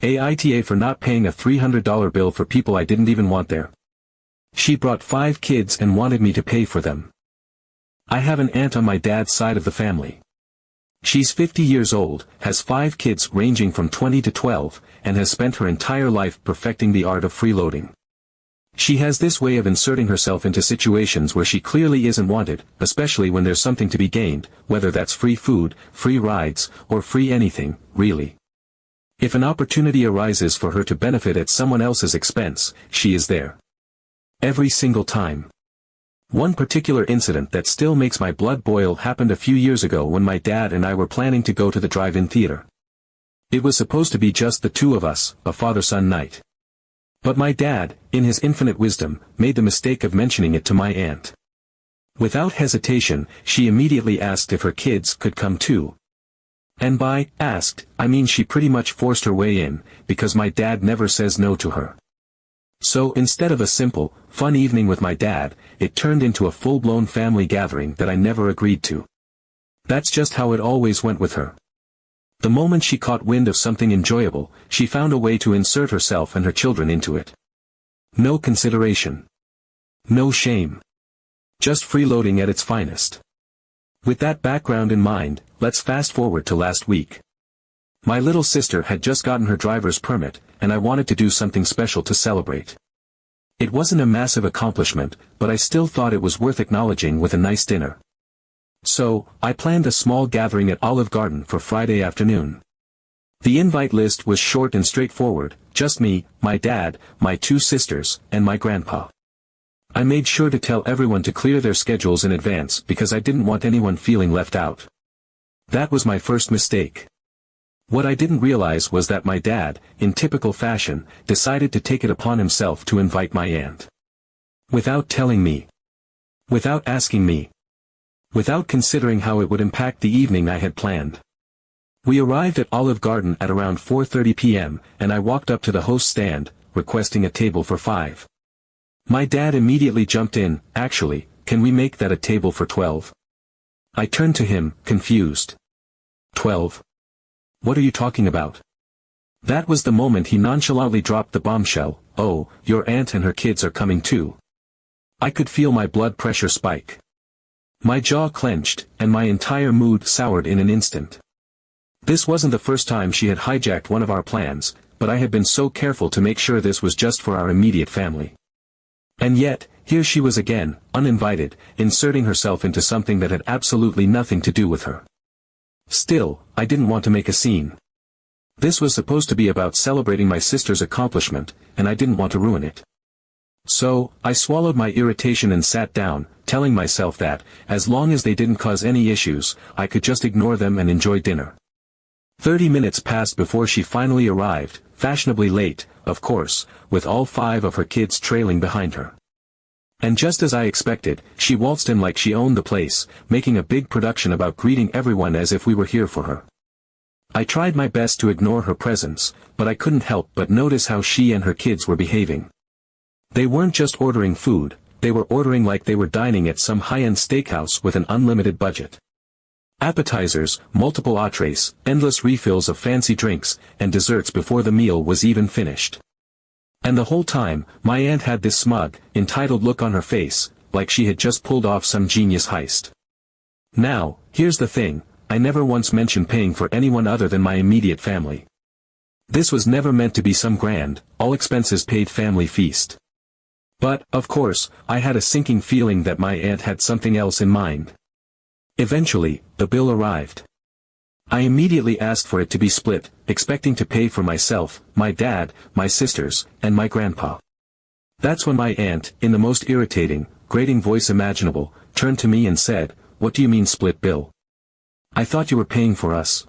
AITA for not paying a $300 bill for people I didn't even want there. She brought 5 kids and wanted me to pay for them. I have an aunt on my dad's side of the family. She's 50 years old, has 5 kids ranging from 20 to 12, and has spent her entire life perfecting the art of freeloading. She has this way of inserting herself into situations where she clearly isn't wanted, especially when there's something to be gained, whether that's free food, free rides, or free anything, really. If an opportunity arises for her to benefit at someone else's expense, she is there. Every single time. One particular incident that still makes my blood boil happened a few years ago when my dad and I were planning to go to the drive-in theater. It was supposed to be just the two of us, a father-son night. But my dad, in his infinite wisdom, made the mistake of mentioning it to my aunt. Without hesitation, she immediately asked if her kids could come too. And by asked, I mean she pretty much forced her way in, because my dad never says no to her. So instead of a simple, fun evening with my dad, it turned into a full-blown family gathering that I never agreed to. That's just how it always went with her. The moment she caught wind of something enjoyable, she found a way to insert herself and her children into it. No consideration. No shame. Just freeloading at its finest. With that background in mind, let's fast forward to last week. My little sister had just gotten her driver's permit, and I wanted to do something special to celebrate. It wasn't a massive accomplishment, but I still thought it was worth acknowledging with a nice dinner. So, I planned a small gathering at Olive Garden for Friday afternoon. The invite list was short and straightforward, just me, my dad, my 2 sisters, and my grandpa. I made sure to tell everyone to clear their schedules in advance because I didn't want anyone feeling left out. That was my first mistake. What I didn't realize was that my dad, in typical fashion, decided to take it upon himself to invite my aunt. Without telling me. Without asking me. Without considering how it would impact the evening I had planned. We arrived at Olive Garden at around 4:30 p.m., and I walked up to the host stand, requesting a table for 5. My dad immediately jumped in, actually, can we make that a table for 12? I turned to him, confused. 12? What are you talking about? That was the moment he nonchalantly dropped the bombshell, oh, your aunt and her kids are coming too. I could feel my blood pressure spike. My jaw clenched, and my entire mood soured in an instant. This wasn't the first time she had hijacked one of our plans, but I had been so careful to make sure this was just for our immediate family. And yet, here she was again, uninvited, inserting herself into something that had absolutely nothing to do with her. Still, I didn't want to make a scene. This was supposed to be about celebrating my sister's accomplishment, and I didn't want to ruin it. So, I swallowed my irritation and sat down, telling myself that, as long as they didn't cause any issues, I could just ignore them and enjoy dinner. 30 minutes passed before she finally arrived, fashionably late, of course, with all 5 of her kids trailing behind her. And just as I expected, she waltzed in like she owned the place, making a big production about greeting everyone as if we were here for her. I tried my best to ignore her presence, but I couldn't help but notice how she and her kids were behaving. They weren't just ordering food, they were ordering like they were dining at some high-end steakhouse with an unlimited budget. Appetizers, multiple entrees, endless refills of fancy drinks, and desserts before the meal was even finished. And the whole time, my aunt had this smug, entitled look on her face, like she had just pulled off some genius heist. Now, here's the thing, I never once mentioned paying for anyone other than my immediate family. This was never meant to be some grand, all-expenses-paid family feast. But, of course, I had a sinking feeling that my aunt had something else in mind. Eventually, the bill arrived. I immediately asked for it to be split, expecting to pay for myself, my dad, my sisters, and my grandpa. That's when my aunt, in the most irritating, grating voice imaginable, turned to me and said, "What do you mean split bill? I thought you were paying for us."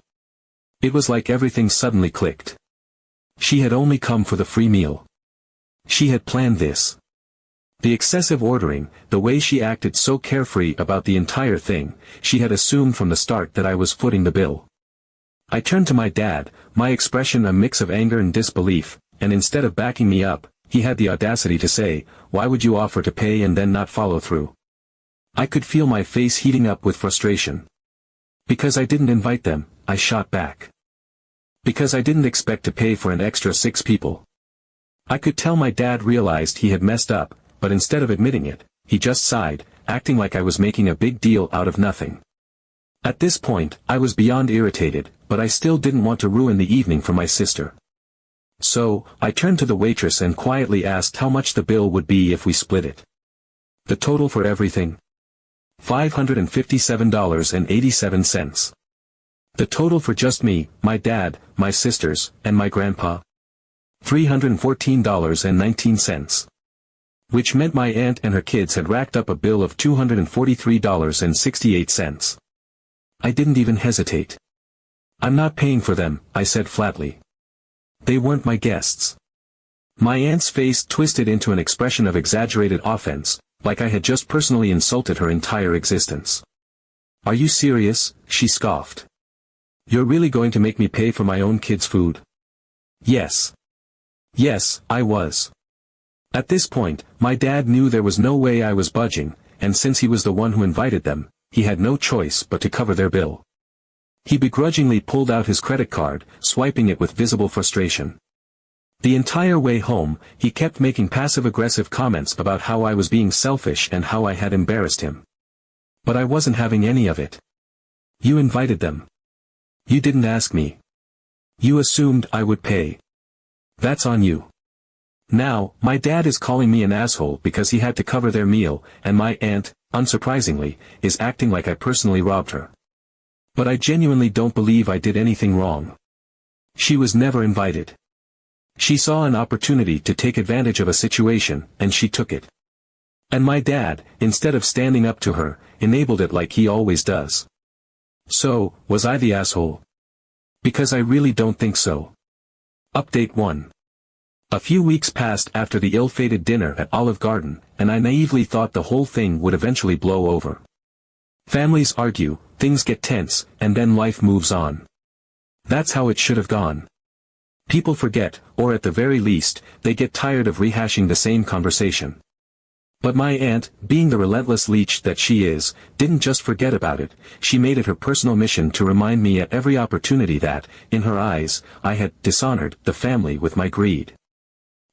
It was like everything suddenly clicked. She had only come for the free meal. She had planned this. The excessive ordering, the way she acted so carefree about the entire thing, she had assumed from the start that I was footing the bill. I turned to my dad, my expression a mix of anger and disbelief, and instead of backing me up, he had the audacity to say, "Why would you offer to pay and then not follow through?" I could feel my face heating up with frustration. Because I didn't invite them, I shot back. Because I didn't expect to pay for an extra 6 people. I could tell my dad realized he had messed up, but instead of admitting it, he just sighed, acting like I was making a big deal out of nothing. At this point, I was beyond irritated, but I still didn't want to ruin the evening for my sister. So, I turned to the waitress and quietly asked how much the bill would be if we split it. The total for everything? $557.87. The total for just me, my dad, my sisters, and my grandpa? $314.19. Which meant my aunt and her kids had racked up a bill of $243.68. I didn't even hesitate. I'm not paying for them, I said flatly. They weren't my guests. My aunt's face twisted into an expression of exaggerated offense, like I had just personally insulted her entire existence. Are you serious? She scoffed. You're really going to make me pay for my own kids' food? Yes. Yes, I was. At this point, my dad knew there was no way I was budging, and since he was the one who invited them, he had no choice but to cover their bill. He begrudgingly pulled out his credit card, swiping it with visible frustration. The entire way home, he kept making passive-aggressive comments about how I was being selfish and how I had embarrassed him. But I wasn't having any of it. You invited them. You didn't ask me. You assumed I would pay. That's on you. Now, my dad is calling me an asshole because he had to cover their meal, and my aunt, unsurprisingly, is acting like I personally robbed her. But I genuinely don't believe I did anything wrong. She was never invited. She saw an opportunity to take advantage of a situation, and she took it. And my dad, instead of standing up to her, enabled it like he always does. So, was I the asshole? Because I really don't think so. Update 1. A few weeks passed after the ill-fated dinner at Olive Garden, and I naively thought the whole thing would eventually blow over. Families argue, things get tense, and then life moves on. That's how it should have gone. People forget, or at the very least, they get tired of rehashing the same conversation. But my aunt, being the relentless leech that she is, didn't just forget about it, she made it her personal mission to remind me at every opportunity that, in her eyes, I had dishonored the family with my greed.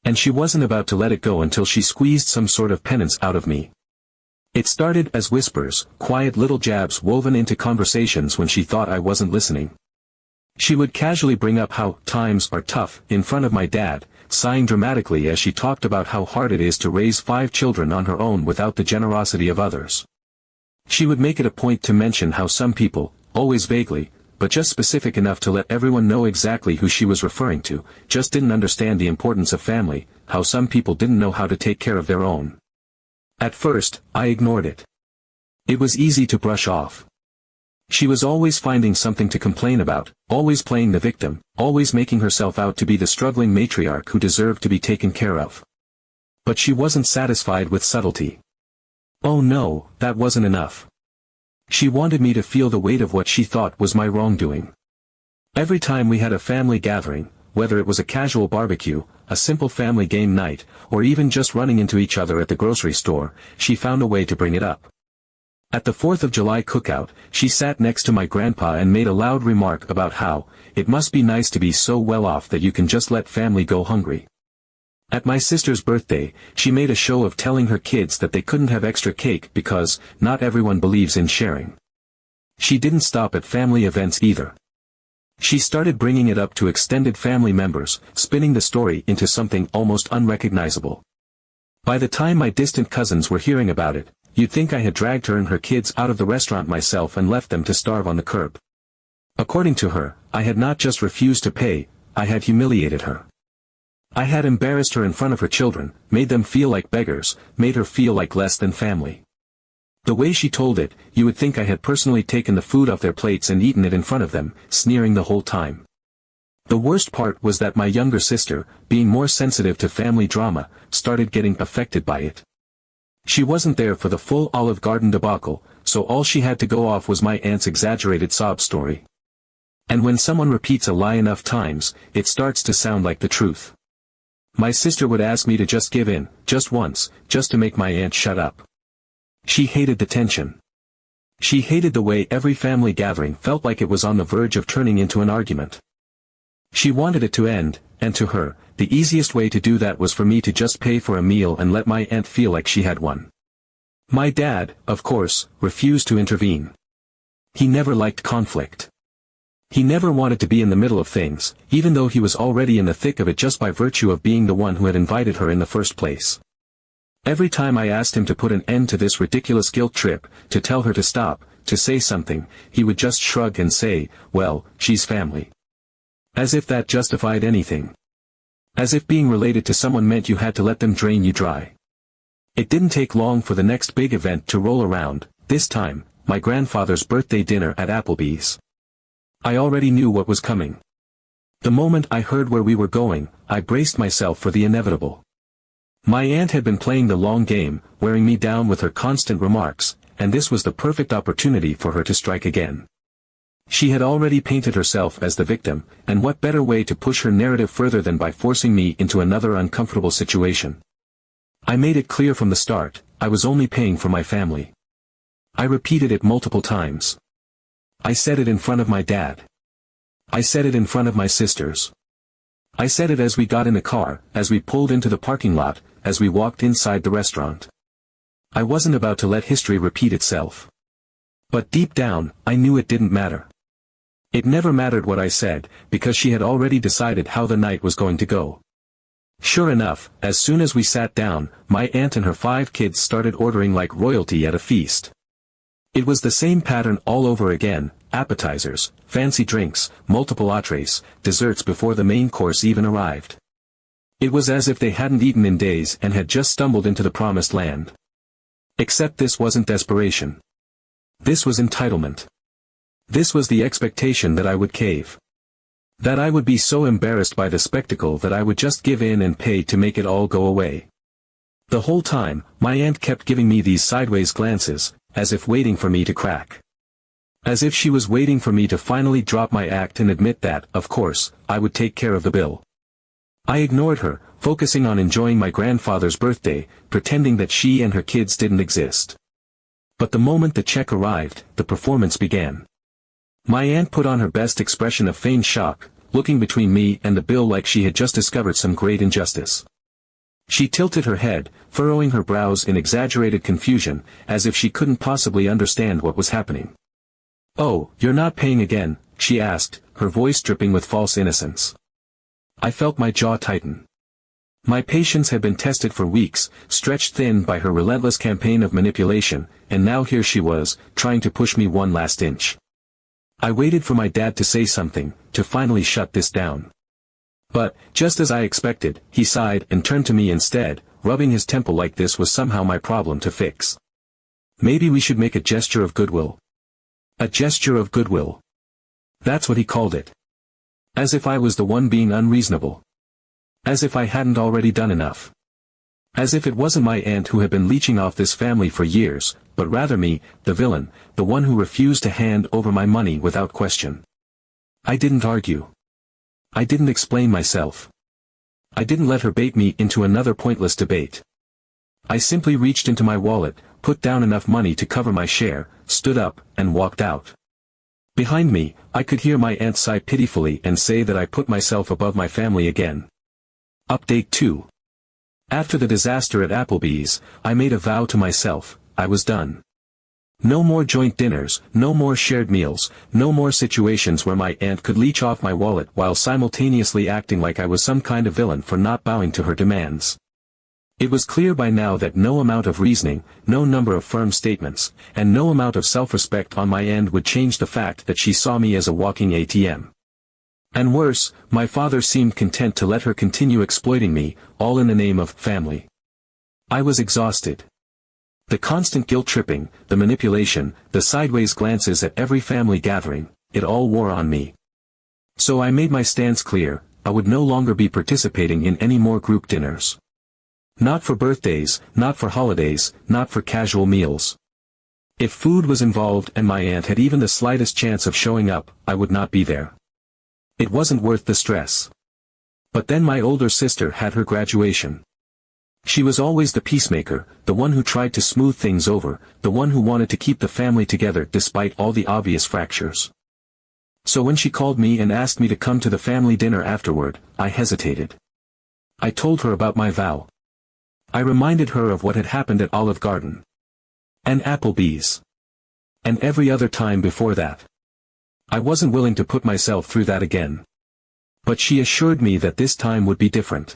And she wasn't about to let it go until she squeezed some sort of penance out of me. It started as whispers, quiet little jabs woven into conversations when she thought I wasn't listening. She would casually bring up how times are tough in front of my dad, sighing dramatically as she talked about how hard it is to raise 5 children on her own without the generosity of others. She would make it a point to mention how some people, always vaguely, but just specific enough to let everyone know exactly who she was referring to, just didn't understand the importance of family, how some people didn't know how to take care of their own. At first, I ignored it. It was easy to brush off. She was always finding something to complain about, always playing the victim, always making herself out to be the struggling matriarch who deserved to be taken care of. But she wasn't satisfied with subtlety. Oh no, that wasn't enough. She wanted me to feel the weight of what she thought was my wrongdoing. Every time we had a family gathering, whether it was a casual barbecue, a simple family game night, or even just running into each other at the grocery store, she found a way to bring it up. At the 4th of July cookout, she sat next to my grandpa and made a loud remark about how, it must be nice to be so well off that you can just let family go hungry. At my sister's birthday, she made a show of telling her kids that they couldn't have extra cake because, not everyone believes in sharing. She didn't stop at family events either. She started bringing it up to extended family members, spinning the story into something almost unrecognizable. By the time my distant cousins were hearing about it, you'd think I had dragged her and her kids out of the restaurant myself and left them to starve on the curb. According to her, I had not just refused to pay, I had humiliated her. I had embarrassed her in front of her children, made them feel like beggars, made her feel like less than family. The way she told it, you would think I had personally taken the food off their plates and eaten it in front of them, sneering the whole time. The worst part was that my younger sister, being more sensitive to family drama, started getting affected by it. She wasn't there for the full Olive Garden debacle, so all she had to go off was my aunt's exaggerated sob story. And when someone repeats a lie enough times, it starts to sound like the truth. My sister would ask me to just give in, just once, just to make my aunt shut up. She hated the tension. She hated the way every family gathering felt like it was on the verge of turning into an argument. She wanted it to end, and to her, the easiest way to do that was for me to just pay for a meal and let my aunt feel like she had one. My dad, of course, refused to intervene. He never liked conflict. He never wanted to be in the middle of things, even though he was already in the thick of it just by virtue of being the one who had invited her in the first place. Every time I asked him to put an end to this ridiculous guilt trip, to tell her to stop, to say something, he would just shrug and say, "Well, she's family." As if that justified anything. As if being related to someone meant you had to let them drain you dry. It didn't take long for the next big event to roll around, this time, my grandfather's birthday dinner at Applebee's. I already knew what was coming. The moment I heard where we were going, I braced myself for the inevitable. My aunt had been playing the long game, wearing me down with her constant remarks, and this was the perfect opportunity for her to strike again. She had already painted herself as the victim, and what better way to push her narrative further than by forcing me into another uncomfortable situation. I made it clear from the start, I was only paying for my family. I repeated it multiple times. I said it in front of my dad. I said it in front of my sisters. I said it as we got in the car, as we pulled into the parking lot, as we walked inside the restaurant. I wasn't about to let history repeat itself. But deep down, I knew it didn't matter. It never mattered what I said, because she had already decided how the night was going to go. Sure enough, as soon as we sat down, my aunt and her 5 kids started ordering like royalty at a feast. It was the same pattern all over again, appetizers, fancy drinks, multiple entrees, desserts before the main course even arrived. It was as if they hadn't eaten in days and had just stumbled into the promised land. Except this wasn't desperation. This was entitlement. This was the expectation that I would cave. That I would be so embarrassed by the spectacle that I would just give in and pay to make it all go away. The whole time, my aunt kept giving me these sideways glances, as if waiting for me to crack. As if she was waiting for me to finally drop my act and admit that, of course, I would take care of the bill. I ignored her, focusing on enjoying my grandfather's birthday, pretending that she and her kids didn't exist. But the moment the check arrived, the performance began. My aunt put on her best expression of feigned shock, looking between me and the bill like she had just discovered some great injustice. She tilted her head, furrowing her brows in exaggerated confusion, as if she couldn't possibly understand what was happening. "Oh, you're not paying again?" she asked, her voice dripping with false innocence. I felt my jaw tighten. My patience had been tested for weeks, stretched thin by her relentless campaign of manipulation, and now here she was, trying to push me one last inch. I waited for my dad to say something, to finally shut this down. But, just as I expected, he sighed and turned to me instead, rubbing his temple like this was somehow my problem to fix. "Maybe we should make a gesture of goodwill." A gesture of goodwill. That's what he called it. As if I was the one being unreasonable. As if I hadn't already done enough. As if it wasn't my aunt who had been leeching off this family for years, but rather me, the villain, the one who refused to hand over my money without question. I didn't argue. I didn't explain myself. I didn't let her bait me into another pointless debate. I simply reached into my wallet, put down enough money to cover my share, stood up, and walked out. Behind me, I could hear my aunt sigh pitifully and say that I put myself above my family again. Update 2. After the disaster at Applebee's, I made a vow to myself, I was done. No more joint dinners, no more shared meals, no more situations where my aunt could leech off my wallet while simultaneously acting like I was some kind of villain for not bowing to her demands. It was clear by now that no amount of reasoning, no number of firm statements, and no amount of self-respect on my end would change the fact that she saw me as a walking ATM. And worse, my father seemed content to let her continue exploiting me, all in the name of family. I was exhausted. The constant guilt-tripping, the manipulation, the sideways glances at every family gathering, it all wore on me. So I made my stance clear, I would no longer be participating in any more group dinners. Not for birthdays, not for holidays, not for casual meals. If food was involved and my aunt had even the slightest chance of showing up, I would not be there. It wasn't worth the stress. But then my older sister had her graduation. She was always the peacemaker, the one who tried to smooth things over, the one who wanted to keep the family together despite all the obvious fractures. So when she called me and asked me to come to the family dinner afterward, I hesitated. I told her about my vow. I reminded her of what had happened at Olive Garden. And Applebee's. And every other time before that. I wasn't willing to put myself through that again. But she assured me that this time would be different.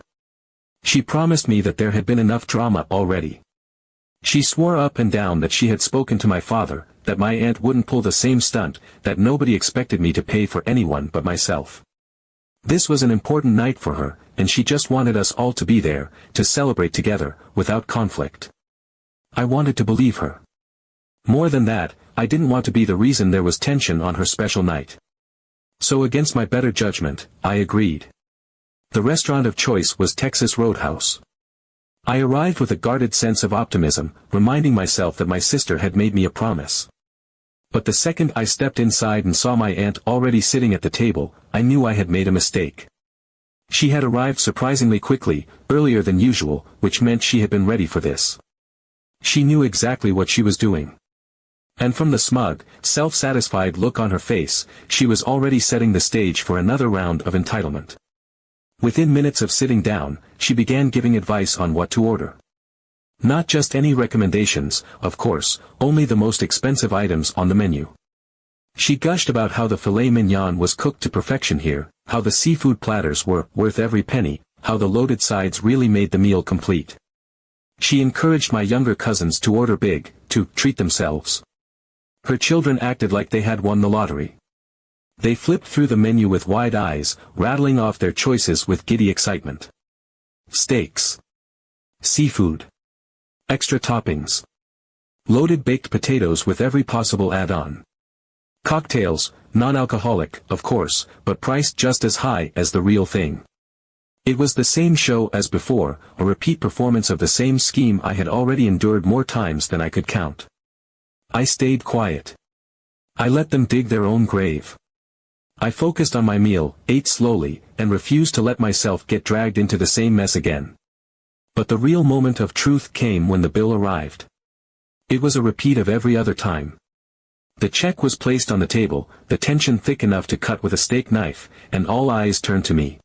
She promised me that there had been enough drama already. She swore up and down that she had spoken to my father, that my aunt wouldn't pull the same stunt, that nobody expected me to pay for anyone but myself. This was an important night for her, and she just wanted us all to be there, to celebrate together, without conflict. I wanted to believe her. More than that, I didn't want to be the reason there was tension on her special night. So against my better judgment, I agreed. The restaurant of choice was Texas Roadhouse. I arrived with a guarded sense of optimism, reminding myself that my sister had made me a promise. But the second I stepped inside and saw my aunt already sitting at the table, I knew I had made a mistake. She had arrived surprisingly quickly, earlier than usual, which meant she had been ready for this. She knew exactly what she was doing. And from the smug, self-satisfied look on her face, she was already setting the stage for another round of entitlement. Within minutes of sitting down, she began giving advice on what to order. Not just any recommendations, of course, only the most expensive items on the menu. She gushed about how the filet mignon was cooked to perfection here, how the seafood platters were worth every penny, how the loaded sides really made the meal complete. She encouraged my younger cousins to order big, to treat themselves. Her children acted like they had won the lottery. They flipped through the menu with wide eyes, rattling off their choices with giddy excitement. Steaks. Seafood. Extra toppings. Loaded baked potatoes with every possible add-on. Cocktails, non-alcoholic, of course, but priced just as high as the real thing. It was the same show as before, a repeat performance of the same scheme I had already endured more times than I could count. I stayed quiet. I let them dig their own grave. I focused on my meal, ate slowly, and refused to let myself get dragged into the same mess again. But the real moment of truth came when the bill arrived. It was a repeat of every other time. The check was placed on the table, the tension thick enough to cut with a steak knife, and all eyes turned to me.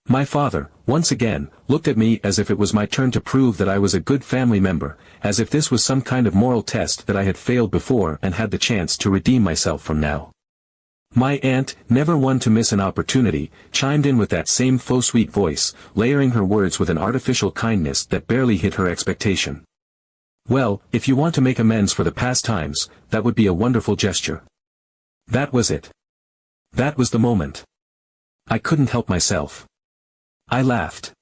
My father, once again, looked at me as if it was my turn to prove that I was a good family member, as if this was some kind of moral test that I had failed before and had the chance to redeem myself from now. My aunt, never one to miss an opportunity, chimed in with that same faux sweet voice, layering her words with an artificial kindness that barely hit her expectation. Well, if you want to make amends for the past times, that would be a wonderful gesture. That was it. That was the moment. I couldn't help myself. I laughed.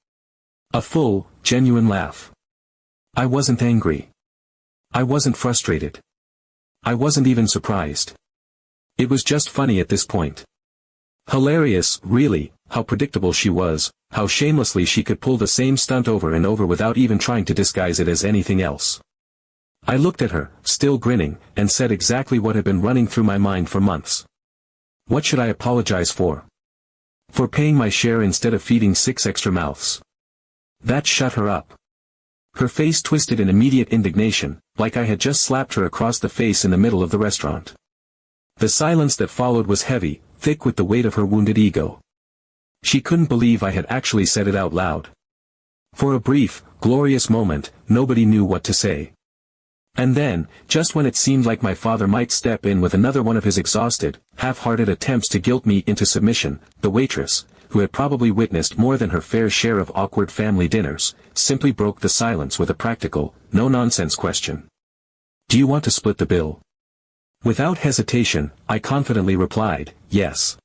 A full, genuine laugh. I wasn't angry. I wasn't frustrated. I wasn't even surprised. It was just funny at this point. Hilarious, really, how predictable she was, how shamelessly she could pull the same stunt over and over without even trying to disguise it as anything else. I looked at her, still grinning, and said exactly what had been running through my mind for months. What should I apologize for? For paying my share instead of feeding 6 extra mouths. That shut her up. Her face twisted in immediate indignation, like I had just slapped her across the face in the middle of the restaurant. The silence that followed was heavy, thick with the weight of her wounded ego. She couldn't believe I had actually said it out loud. For a brief, glorious moment, nobody knew what to say. And then, just when it seemed like my father might step in with another one of his exhausted, half-hearted attempts to guilt me into submission, the waitress, who had probably witnessed more than her fair share of awkward family dinners, simply broke the silence with a practical, no-nonsense question. Do you want to split the bill? Without hesitation, I confidently replied, yes.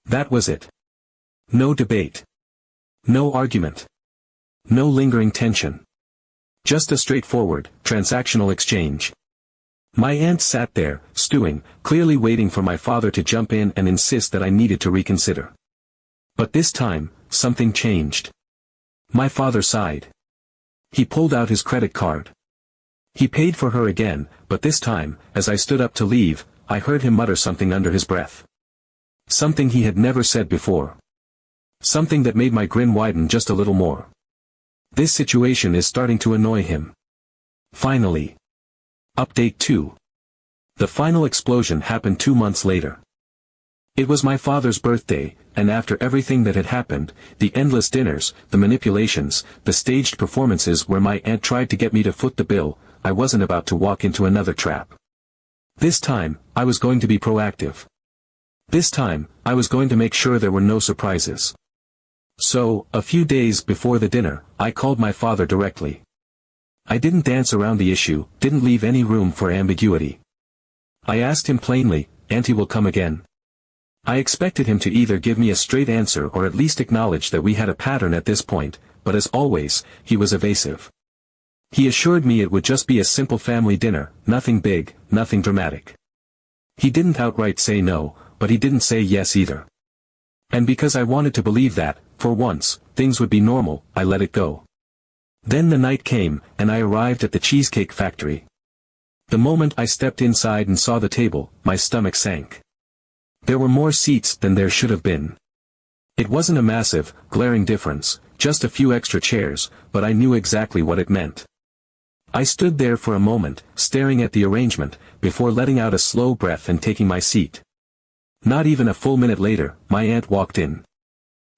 That was it. No debate. No argument. No lingering tension. Just a straightforward, transactional exchange. My aunt sat there, stewing, clearly waiting for my father to jump in and insist that I needed to reconsider. But this time, something changed. My father sighed. He pulled out his credit card. He paid for her again, but this time, as I stood up to leave, I heard him mutter something under his breath. Something he had never said before. Something that made my grin widen just a little more. This situation is starting to annoy him. Finally. Update 2. The final explosion happened 2 months later. It was my father's birthday, and after everything that had happened, the endless dinners, the manipulations, the staged performances where my aunt tried to get me to foot the bill, I wasn't about to walk into another trap. This time, I was going to be proactive. This time, I was going to make sure there were no surprises. So, a few days before the dinner, I called my father directly. I didn't dance around the issue, didn't leave any room for ambiguity. I asked him plainly, "Auntie will come again?" I expected him to either give me a straight answer or at least acknowledge that we had a pattern at this point, but as always, he was evasive. He assured me it would just be a simple family dinner, nothing big, nothing dramatic. He didn't outright say no, but he didn't say yes either. And because I wanted to believe that, for once, things would be normal, I let it go. Then the night came, and I arrived at the Cheesecake Factory. The moment I stepped inside and saw the table, my stomach sank. There were more seats than there should have been. It wasn't a massive, glaring difference, just a few extra chairs, but I knew exactly what it meant. I stood there for a moment, staring at the arrangement, before letting out a slow breath and taking my seat. Not even a full minute later, my aunt walked in.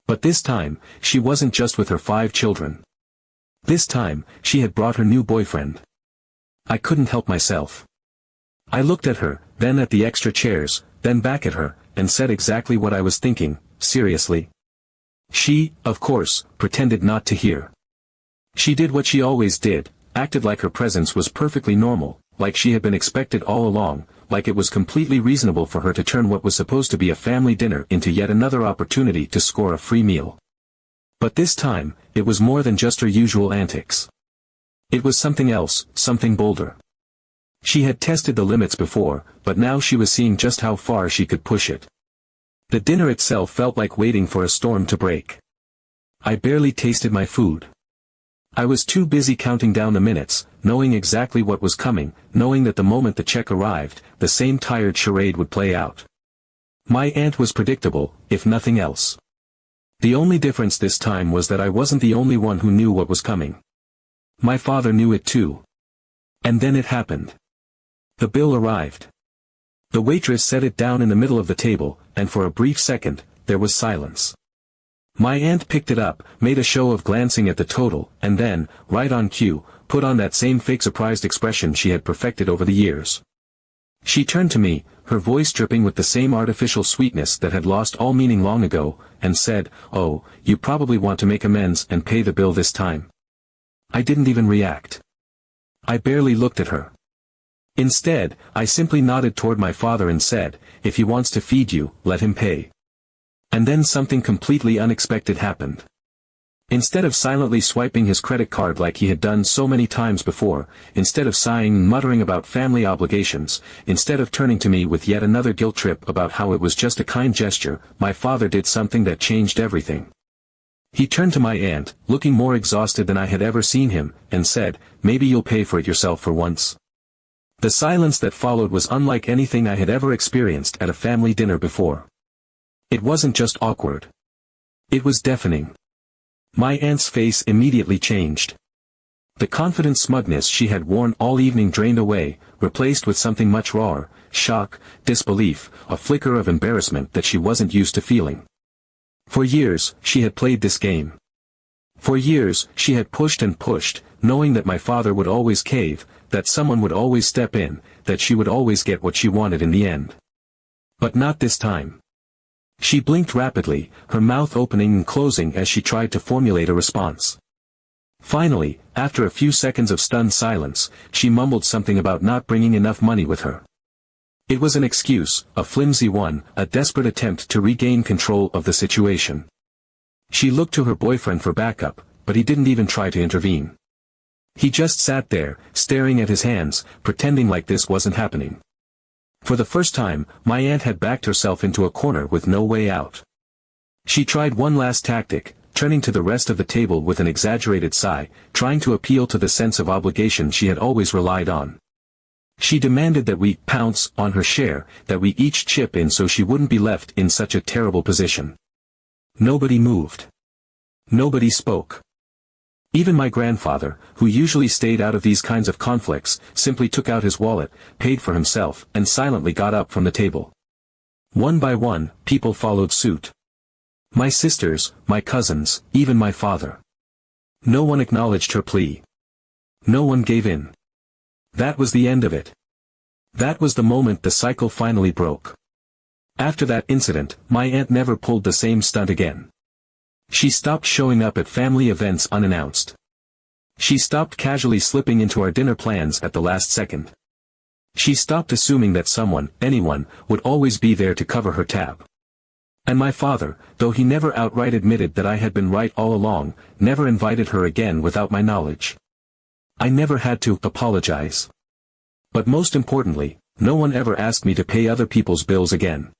But this time, she wasn't just with her 5 children. This time, she had brought her new boyfriend. I couldn't help myself. I looked at her, then at the extra chairs, then back at her, and said exactly what I was thinking, seriously. She, of course, pretended not to hear. She did what she always did, acted like her presence was perfectly normal, like she had been expected all along, like it was completely reasonable for her to turn what was supposed to be a family dinner into yet another opportunity to score a free meal. But this time, it was more than just her usual antics. It was something else, something bolder. She had tested the limits before, but now she was seeing just how far she could push it. The dinner itself felt like waiting for a storm to break. I barely tasted my food. I was too busy counting down the minutes, knowing exactly what was coming, knowing that the moment the check arrived, the same tired charade would play out. My aunt was predictable, if nothing else. The only difference this time was that I wasn't the only one who knew what was coming. My father knew it too. And then it happened. The bill arrived. The waitress set it down in the middle of the table, and for a brief second, there was silence. My aunt picked it up, made a show of glancing at the total, and then, right on cue, put on that same fake surprised expression she had perfected over the years. She turned to me, her voice dripping with the same artificial sweetness that had lost all meaning long ago, and said, "Oh, you probably want to make amends and pay the bill this time." I didn't even react. I barely looked at her. Instead, I simply nodded toward my father and said, "If he wants to feed you, let him pay." And then something completely unexpected happened. Instead of silently swiping his credit card like he had done so many times before, instead of sighing and muttering about family obligations, instead of turning to me with yet another guilt trip about how it was just a kind gesture, my father did something that changed everything. He turned to my aunt, looking more exhausted than I had ever seen him, and said, "Maybe you'll pay for it yourself for once." The silence that followed was unlike anything I had ever experienced at a family dinner before. It wasn't just awkward. It was deafening. My aunt's face immediately changed. The confident smugness she had worn all evening drained away, replaced with something much rawer, shock, disbelief, a flicker of embarrassment that she wasn't used to feeling. For years, she had played this game. For years, she had pushed and pushed, knowing that my father would always cave, that someone would always step in, that she would always get what she wanted in the end. But not this time. She blinked rapidly, her mouth opening and closing as she tried to formulate a response. Finally, after a few seconds of stunned silence, she mumbled something about not bringing enough money with her. It was an excuse, a flimsy one, a desperate attempt to regain control of the situation. She looked to her boyfriend for backup, but he didn't even try to intervene. He just sat there, staring at his hands, pretending like this wasn't happening. For the first time, my aunt had backed herself into a corner with no way out. She tried one last tactic, turning to the rest of the table with an exaggerated sigh, trying to appeal to the sense of obligation she had always relied on. She demanded that we pounce on her share, that we each chip in so she wouldn't be left in such a terrible position. Nobody moved. Nobody spoke. Even my grandfather, who usually stayed out of these kinds of conflicts, simply took out his wallet, paid for himself, and silently got up from the table. One by one, people followed suit. My sisters, my cousins, even my father. No one acknowledged her plea. No one gave in. That was the end of it. That was the moment the cycle finally broke. After that incident, my aunt never pulled the same stunt again. She stopped showing up at family events unannounced. She stopped casually slipping into our dinner plans at the last second. She stopped assuming that someone, anyone, would always be there to cover her tab. And my father, though he never outright admitted that I had been right all along, never invited her again without my knowledge. I never had to apologize. But most importantly, no one ever asked me to pay other people's bills again.